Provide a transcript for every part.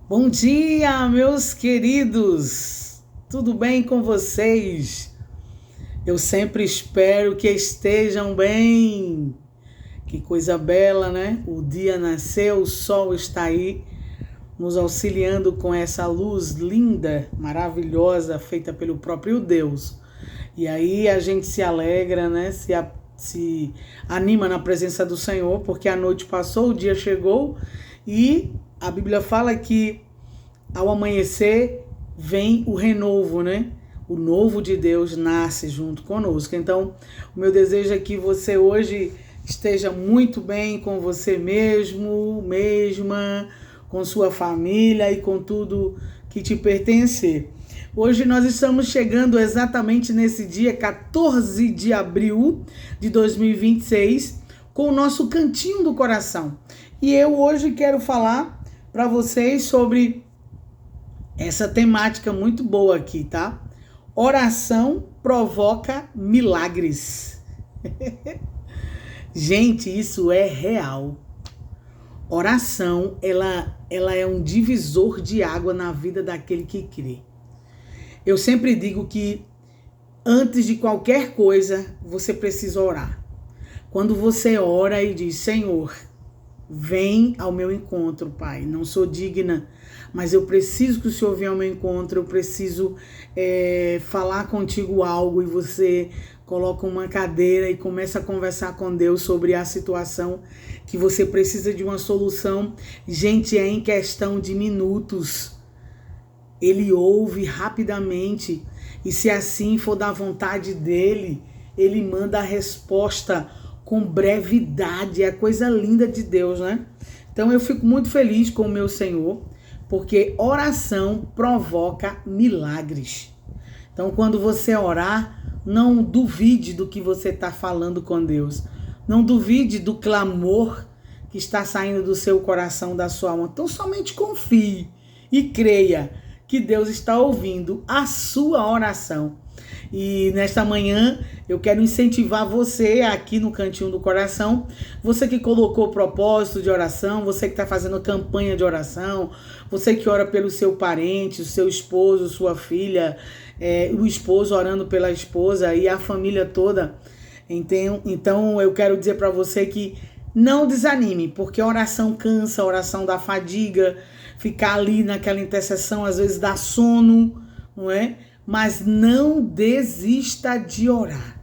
Bom dia, meus queridos! Tudo bem com vocês? Eu sempre espero que estejam bem. Que coisa bela, né? O dia nasceu, o sol está aí, nos auxiliando com essa luz linda, maravilhosa, feita pelo próprio Deus. E aí a gente se alegra, né? Se anima na presença do Senhor, porque a noite passou, o dia chegou e a Bíblia fala que ao amanhecer vem o renovo, né? O novo de Deus nasce junto conosco. Então, o meu desejo é que você hoje esteja muito bem com você mesmo, mesma, com sua família e com tudo que te pertence. Hoje nós estamos chegando exatamente nesse dia 14 de abril de 2026 com o nosso Cantinho do Coração. E eu hoje quero falar para vocês sobre essa temática muito boa aqui, tá? Oração provoca milagres. Gente, isso é real. Oração, ela é um divisor de água na vida daquele que crê. Eu sempre digo que antes de qualquer coisa, você precisa orar. Quando você ora e diz, Senhor, vem ao meu encontro, Pai. Não sou digna, mas eu preciso que o Senhor venha ao meu encontro. Eu preciso falar contigo algo. E você coloca uma cadeira e começa a conversar com Deus sobre a situação que você precisa de uma solução. Gente, é em questão de minutos. Ele ouve rapidamente. E se assim for da vontade dele, ele manda a resposta com brevidade. É a coisa linda de Deus, né? Então eu fico muito feliz com o meu Senhor, porque oração provoca milagres. Então quando você orar, não duvide do que você está falando com Deus. Não duvide do clamor que está saindo do seu coração, da sua alma. Então somente confie e creia que Deus está ouvindo a sua oração. E nesta manhã eu quero incentivar você aqui no Cantinho do Coração, você que colocou propósito de oração, você que está fazendo campanha de oração, você que ora pelo seu parente, o seu esposo, sua filha, o esposo orando pela esposa e a família toda. Então eu quero dizer para você que não desanime, porque a oração cansa, a oração dá fadiga, ficar ali naquela intercessão às vezes dá sono, não é? Mas não desista de orar.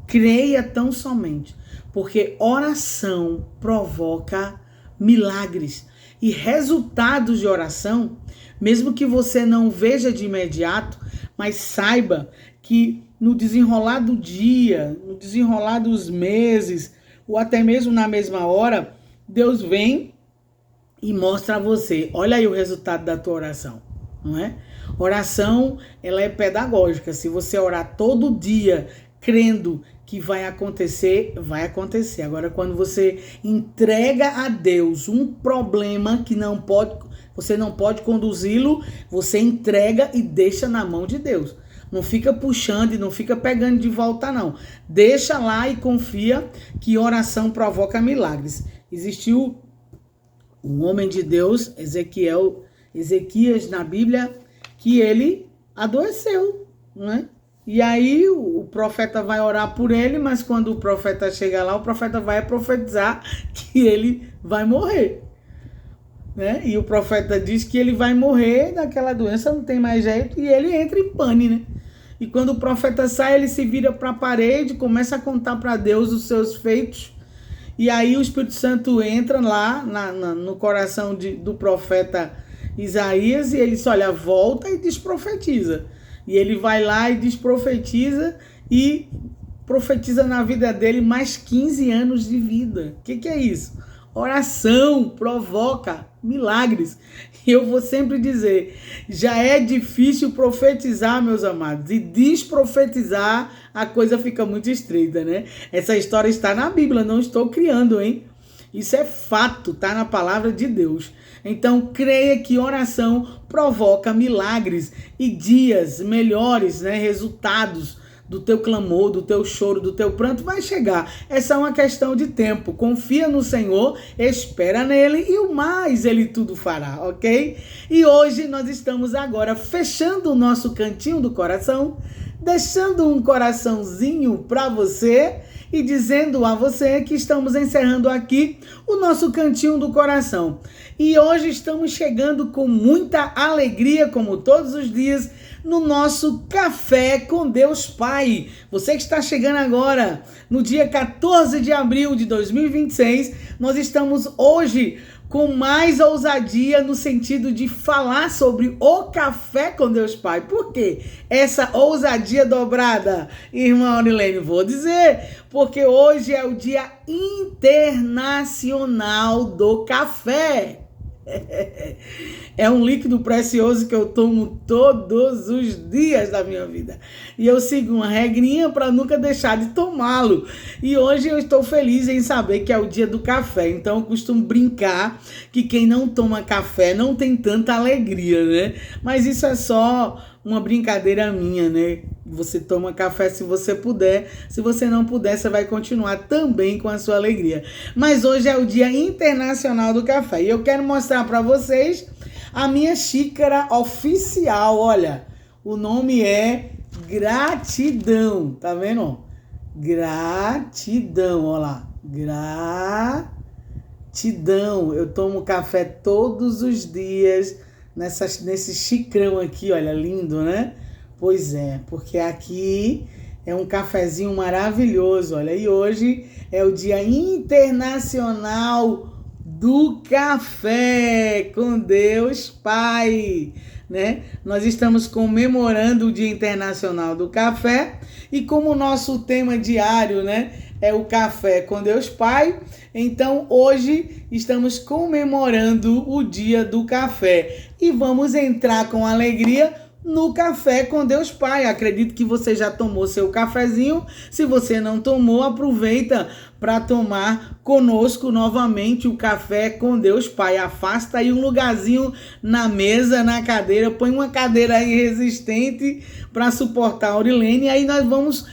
Creia tão somente, porque oração provoca milagres e resultados de oração, mesmo que você não veja de imediato, mas saiba que no desenrolar do dia, no desenrolar dos meses, ou até mesmo na mesma hora, Deus vem e mostra a você, olha aí o resultado da tua oração, não é? Oração, ela é pedagógica. Se você orar todo dia, crendo que vai acontecer, vai acontecer. Agora, quando você entrega a Deus um problema que você não pode conduzi-lo, você entrega e deixa na mão de Deus. Não fica puxando e não fica pegando de volta, não. Deixa lá e confia que oração provoca milagres. Existiu um homem de Deus, Ezequias na Bíblia, que ele adoeceu, né? E aí o profeta vai orar por ele, mas quando o profeta chega lá, o profeta vai profetizar que ele vai morrer, né? E o profeta diz que ele vai morrer daquela doença, não tem mais jeito, e ele entra em pane, né? E quando o profeta sai, ele se vira para a parede, começa a contar para Deus os seus feitos, e aí o Espírito Santo entra lá no coração do profeta Isaías, e ele diz, olha, volta e desprofetiza. E ele vai lá e desprofetiza e profetiza na vida dele mais 15 anos de vida. O que é isso? Oração provoca milagres. E eu vou sempre dizer, já é difícil profetizar, meus amados, e desprofetizar a coisa fica muito estreita, né? Essa história está na Bíblia, não estou criando, hein? Isso é fato, tá na palavra de Deus. Então, creia que oração provoca milagres e dias melhores, né? Resultados do teu clamor, do teu choro, do teu pranto, vai chegar. É só uma questão de tempo. Confia no Senhor, espera nele e o mais ele tudo fará, ok? E hoje nós estamos agora fechando o nosso cantinho do coração, deixando um coraçãozinho para você e dizendo a você que estamos encerrando aqui o nosso cantinho do coração. E hoje estamos chegando com muita alegria, como todos os dias, no nosso Café com Deus Pai. Você que está chegando agora, no dia 14 de abril de 2026, nós estamos hoje com mais ousadia no sentido de falar sobre o Café com Deus Pai. Por quê? Essa ousadia dobrada, irmã Aurilene, vou dizer, porque hoje é o Dia Internacional do Café. É um líquido precioso que eu tomo todos os dias da minha vida. E eu sigo uma regrinha para nunca deixar de tomá-lo. E hoje eu estou feliz em saber que é o dia do café. Então eu costumo brincar que quem não toma café não tem tanta alegria, né? Mas isso é só uma brincadeira minha, né? Você toma café se você puder. Se você não puder, você vai continuar também com a sua alegria. Mas hoje é o Dia Internacional do Café. E eu quero mostrar para vocês a minha xícara oficial. Olha, o nome é Gratidão. Tá vendo? Gratidão, olha lá. Gratidão. Eu tomo café todos os dias nesse xicrão aqui, olha, lindo, né? Pois é, porque aqui é um cafezinho maravilhoso, olha. E hoje é o Dia Internacional do Café com Deus Pai, né? Nós estamos comemorando o Dia Internacional do Café e como o nosso tema diário, né, é o Café com Deus Pai, então hoje estamos comemorando o Dia do Café e vamos entrar com alegria no Café com Deus Pai. Acredito que você já tomou seu cafezinho. Se você não tomou, aproveita para tomar conosco novamente o Café com Deus Pai. Afasta aí um lugarzinho na mesa, na cadeira, põe uma cadeira aí resistente para suportar a Aurilene e aí nós vamos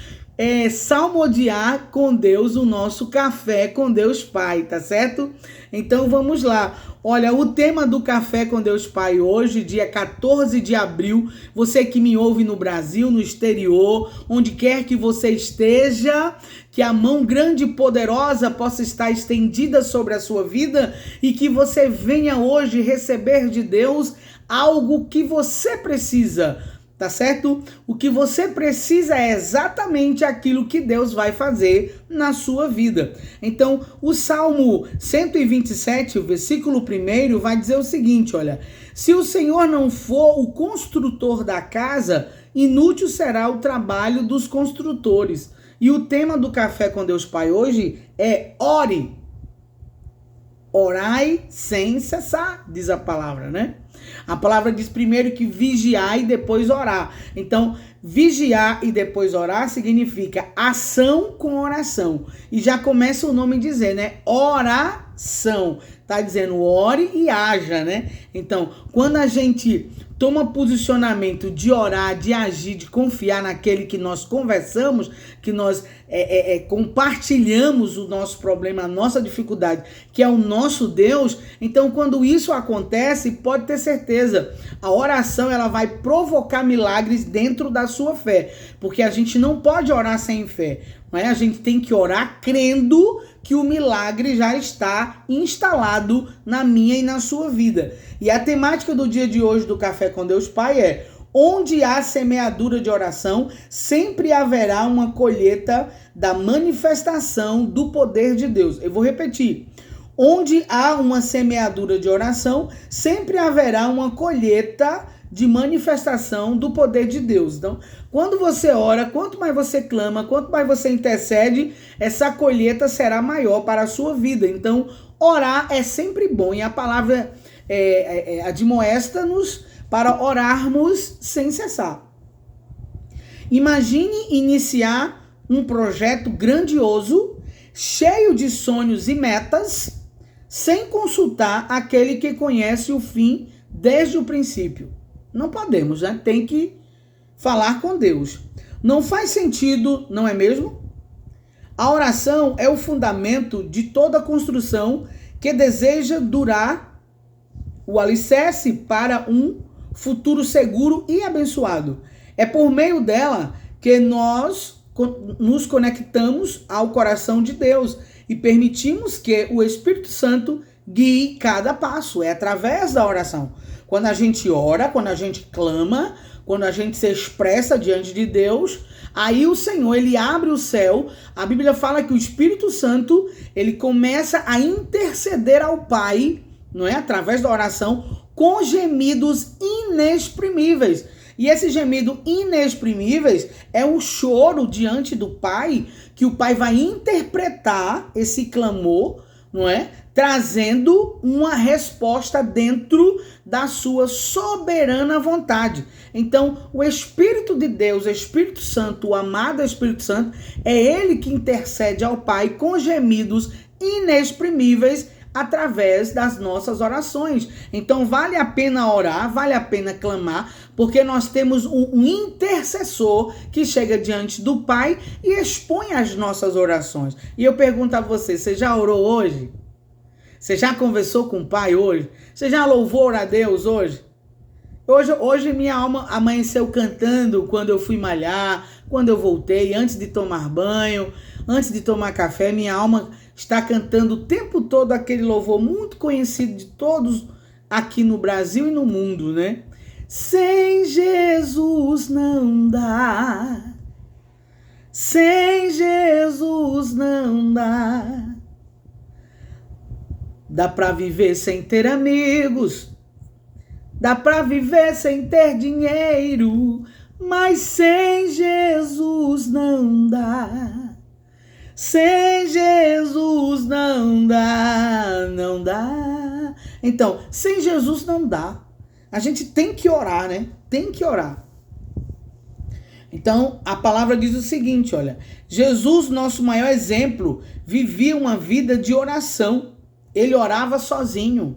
salmodiar com Deus o nosso Café com Deus Pai, tá certo? Então vamos lá. Olha, o tema do Café com Deus Pai hoje, dia 14 de abril, você que me ouve no Brasil, no exterior, onde quer que você esteja, que a mão grande e poderosa possa estar estendida sobre a sua vida e que você venha hoje receber de Deus algo que você precisa. Tá certo? O que você precisa é exatamente aquilo que Deus vai fazer na sua vida. Então, o Salmo 127, o versículo 1, vai dizer o seguinte, olha: se o Senhor não for o construtor da casa, inútil será o trabalho dos construtores. E o tema do Café com Deus Pai hoje é ore. Orai sem cessar, diz a palavra, né? A palavra diz primeiro que vigiar e depois orar. Então, vigiar e depois orar significa ação com oração. E já começa o nome dizer, né? Oração. Tá dizendo ore e haja, né? Então, quando a gente toma posicionamento de orar, de agir, de confiar naquele que nós conversamos, que nós compartilhamos o nosso problema, a nossa dificuldade, que é o nosso Deus, então quando isso acontece, pode ter certeza, a oração ela vai provocar milagres dentro da sua fé, porque a gente não pode orar sem fé, mas a gente tem que orar crendo que o milagre já está instalado na minha e na sua vida. E a temática do dia de hoje do Café com Deus Pai é: onde há semeadura de oração, sempre haverá uma colheita da manifestação do poder de Deus. Eu vou repetir. Onde há uma semeadura de oração, sempre haverá uma colheita de manifestação do poder de Deus. Então, quando você ora, quanto mais você clama, quanto mais você intercede, essa colheita será maior para a sua vida. Então, orar é sempre bom. E a palavra admoesta-nos para orarmos sem cessar. Imagine iniciar um projeto grandioso, cheio de sonhos e metas, sem consultar aquele que conhece o fim desde o princípio. Não podemos, né? Tem que falar com Deus. Não faz sentido, não é mesmo? A oração é o fundamento de toda construção que deseja durar, o alicerce para um futuro seguro e abençoado. É por meio dela que nós nos conectamos ao coração de Deus e permitimos que o Espírito Santo guie cada passo. É através da oração. Quando a gente ora, quando a gente clama, quando a gente se expressa diante de Deus, aí o Senhor, ele abre o céu. A Bíblia fala que o Espírito Santo, ele começa a interceder ao Pai, não é? Através da oração, com gemidos inexprimíveis. E esse gemido inexprimíveis é um choro diante do Pai, que o Pai vai interpretar esse clamor, não é? Trazendo uma resposta dentro da sua soberana vontade. Então, o Espírito de Deus, o Espírito Santo, o amado Espírito Santo, é ele que intercede ao Pai com gemidos inexprimíveis através das nossas orações. Então, vale a pena orar, vale a pena clamar, porque nós temos um intercessor que chega diante do Pai e expõe as nossas orações. E eu pergunto a você já orou hoje? Você já conversou com o Pai hoje? Você já louvou a Deus hoje? Hoje minha alma amanheceu cantando quando eu fui malhar, quando eu voltei, antes de tomar banho, antes de tomar café, minha alma está cantando o tempo todo aquele louvor muito conhecido de todos aqui no Brasil e no mundo, né? Sem Jesus não dá. Sem Jesus não dá. Dá pra viver sem ter amigos. Dá pra viver sem ter dinheiro. Mas sem Jesus não dá. Sem Jesus não dá, não dá. Então, sem Jesus não dá. A gente tem que orar, né? Tem que orar. Então, a palavra diz o seguinte, olha. Jesus, nosso maior exemplo, vivia uma vida de oração. Ele orava sozinho.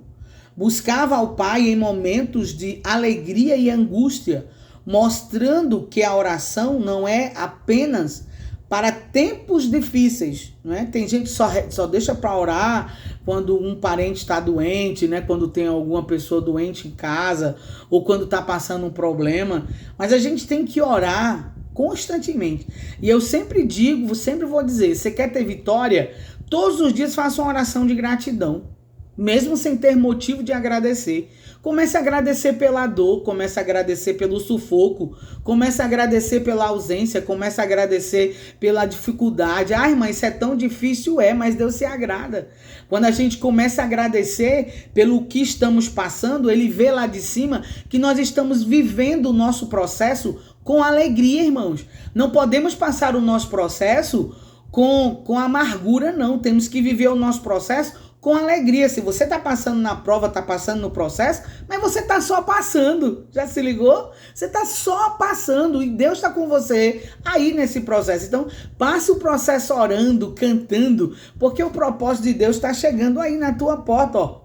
Buscava ao Pai em momentos de alegria e angústia, mostrando que a oração não é apenas para tempos difíceis, né? Tem gente que só deixa para orar quando um parente está doente, né? Quando tem alguma pessoa doente em casa ou quando está passando um problema. Mas a gente tem que orar constantemente. E eu sempre digo, sempre vou dizer, você quer ter vitória? Todos os dias faça uma oração de gratidão, mesmo sem ter motivo de agradecer. Comece a agradecer pela dor, comece a agradecer pelo sufoco, comece a agradecer pela ausência, comece a agradecer pela dificuldade. Ai, irmã, isso é tão difícil, mas Deus se agrada. Quando a gente começa a agradecer pelo que estamos passando, ele vê lá de cima que nós estamos vivendo o nosso processo com alegria, irmãos. Não podemos passar o nosso processo com amargura, não. Temos que viver o nosso processo com alegria. Se você está passando na prova, está passando no processo, mas você está só passando. Já se ligou? Você está só passando e Deus está com você aí nesse processo. Então, passe o processo orando, cantando, porque o propósito de Deus está chegando aí na tua porta, ó.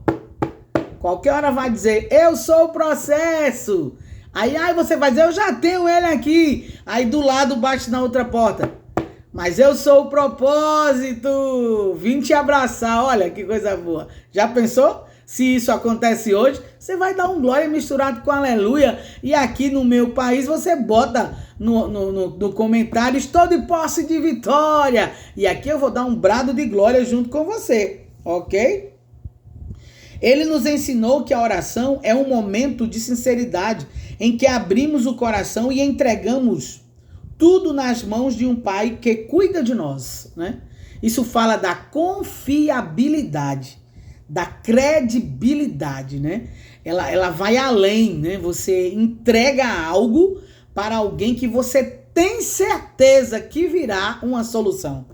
Qualquer hora vai dizer, eu sou o processo. Aí você vai dizer, eu já tenho ele aqui. Aí do lado bate na outra porta. Mas eu sou o propósito, vim te abraçar, olha que coisa boa. Já pensou? Se isso acontece hoje, você vai dar um glória misturado com aleluia. E aqui no meu país você bota no comentário, estou de posse de vitória. E aqui eu vou dar um brado de glória junto com você, ok? Ele nos ensinou que a oração é um momento de sinceridade, em que abrimos o coração e entregamos tudo nas mãos de um Pai que cuida de nós, né? Isso fala da confiabilidade, da credibilidade, né? Ela vai além, né? Você entrega algo para alguém que você tem certeza que virá uma solução.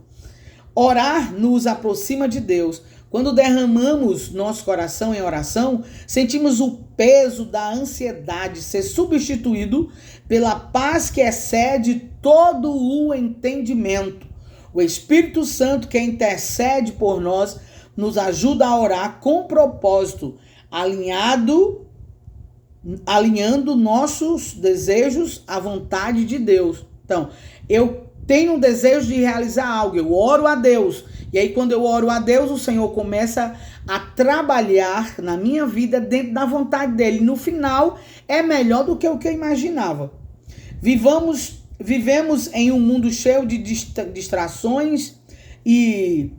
Orar nos aproxima de Deus. Quando derramamos nosso coração em oração, sentimos o peso da ansiedade ser substituído pela paz que excede todo o entendimento. O Espírito Santo que intercede por nós nos ajuda a orar com propósito, alinhado alinhando nossos desejos à vontade de Deus. Então, eu tenho um desejo de realizar algo, eu oro a Deus. E aí, quando eu oro a Deus, o Senhor começa a trabalhar na minha vida dentro da vontade dele. No final, é melhor do que o que eu imaginava. Vivemos em um mundo cheio de distrações e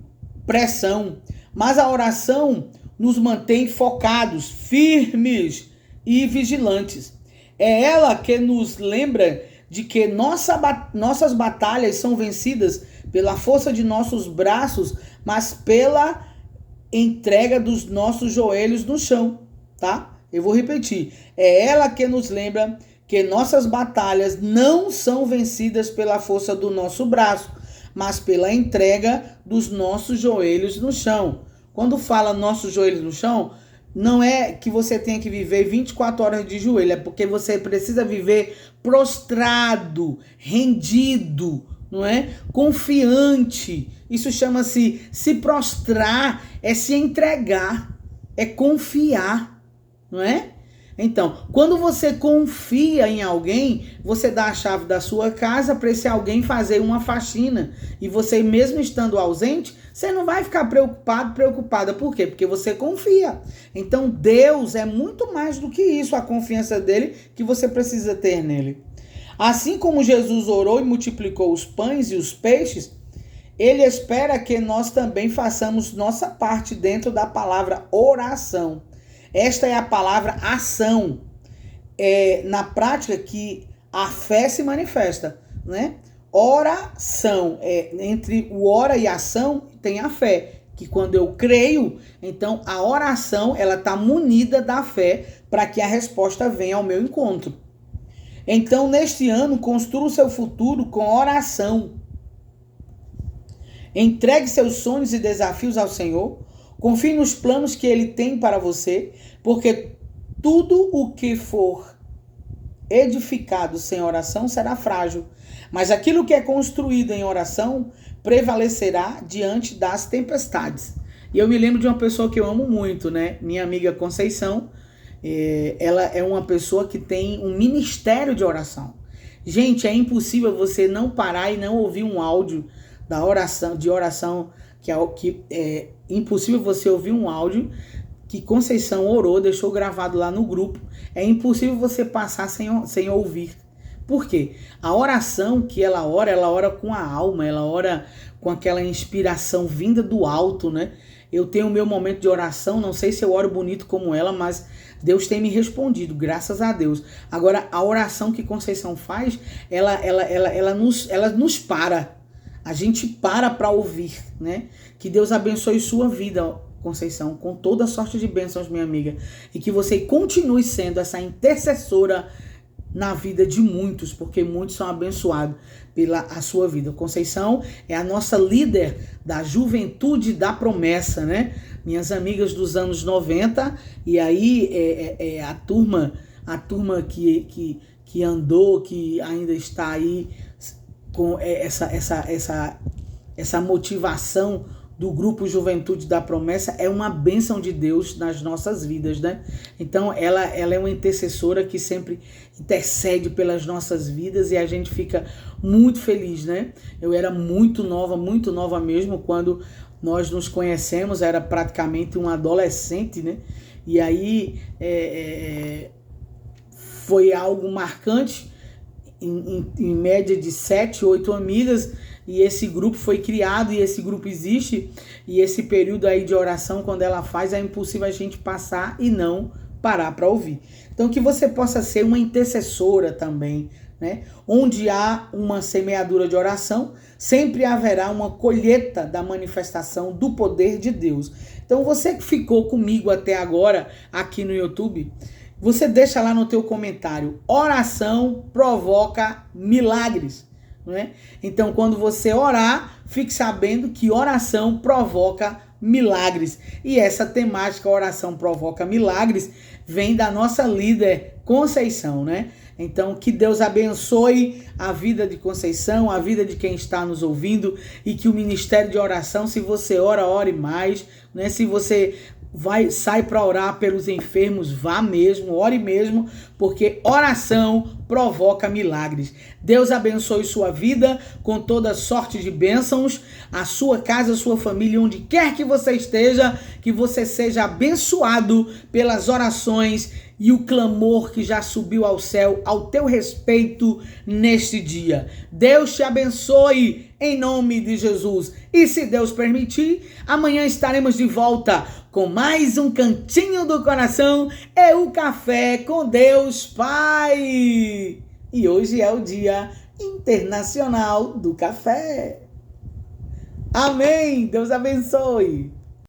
pressão, mas a oração nos mantém focados, firmes e vigilantes. É ela que nos lembra de que nossas batalhas são vencidas pela força de nossos braços, mas pela entrega dos nossos joelhos no chão, tá? Eu vou repetir. É ela que nos lembra que nossas batalhas não são vencidas pela força do nosso braço, mas pela entrega dos nossos joelhos no chão. Quando fala nossos joelhos no chão, não é que você tenha que viver 24 horas de joelho, é porque você precisa viver prostrado, rendido, não é? Confiante. Isso chama-se se prostrar, é se entregar, é confiar, não é? Então, quando você confia em alguém, você dá a chave da sua casa para esse alguém fazer uma faxina. E você, mesmo estando ausente, você não vai ficar preocupada. Por quê? Porque você confia. Então, Deus é muito mais do que isso, a confiança dele, que você precisa ter nele. Assim como Jesus orou e multiplicou os pães e os peixes, ele espera que nós também façamos nossa parte dentro da palavra oração. Esta é a palavra ação. É na prática que a fé se manifesta, né? Oração. Entre o ora e a ação tem a fé. Que quando eu creio, então a oração ela está munida da fé para que a resposta venha ao meu encontro. Então, neste ano, construa o seu futuro com oração. Entregue seus sonhos e desafios ao Senhor. Confie nos planos que Ele tem para você, porque tudo o que for edificado sem oração será frágil. Mas aquilo que é construído em oração prevalecerá diante das tempestades. E eu me lembro de uma pessoa que eu amo muito, né? Minha amiga Conceição. Ela é uma pessoa que tem um ministério de oração. Gente, é impossível você não parar e não ouvir um áudio de oração, que é impossível você ouvir um áudio que Conceição orou, deixou gravado lá no grupo. É impossível você passar sem ouvir. Por quê? A oração que ela ora com a alma, ela ora com aquela inspiração vinda do alto, né? Eu tenho o meu momento de oração, não sei se eu oro bonito como ela, mas Deus tem me respondido, graças a Deus. Agora, a oração que Conceição faz, ela nos para. A gente para ouvir, né? Que Deus abençoe sua vida, Conceição, com toda a sorte de bênçãos, minha amiga. E que você continue sendo essa intercessora na vida de muitos, porque muitos são abençoados pela sua vida. Conceição é a nossa líder da Juventude da Promessa, né? Minhas amigas dos anos 90, e aí a turma que andou, que ainda está aí com essa motivação do grupo Juventude da Promessa, é uma bênção de Deus nas nossas vidas, né? Então ela é uma intercessora que sempre intercede pelas nossas vidas e a gente fica muito feliz, né? Eu era muito nova mesmo quando nós nos conhecemos, era praticamente um adolescente, né? E aí foi algo marcante, em média de 7, 8 amigas, e esse grupo foi criado, e esse grupo existe, e esse período aí de oração, quando ela faz, é impossível a gente passar e não parar para ouvir. Então, que você possa ser uma intercessora também, né? Onde há uma semeadura de oração, sempre haverá uma colheita da manifestação do poder de Deus. Então, você que ficou comigo até agora aqui no YouTube, você deixa lá no teu comentário: oração provoca milagres, não é? Então, quando você orar, fique sabendo que oração provoca milagres. E essa temática, oração provoca milagres, vem da nossa líder Conceição, né? Então, que Deus abençoe a vida de Conceição, a vida de quem está nos ouvindo, e que o ministério de oração, se você ora, ore mais, né? Se você sai para orar pelos enfermos, vá mesmo, ore mesmo, porque oração provoca milagres. Deus abençoe sua vida com toda sorte de bênçãos, a sua casa, a sua família, onde quer que você esteja, que você seja abençoado pelas orações e o clamor que já subiu ao céu ao teu respeito neste dia. Deus te abençoe em nome de Jesus. E se Deus permitir, amanhã estaremos de volta com mais um Cantinho do Coração, é o Café com Deus Pai. E hoje é o Dia Internacional do Café. Amém. Deus abençoe.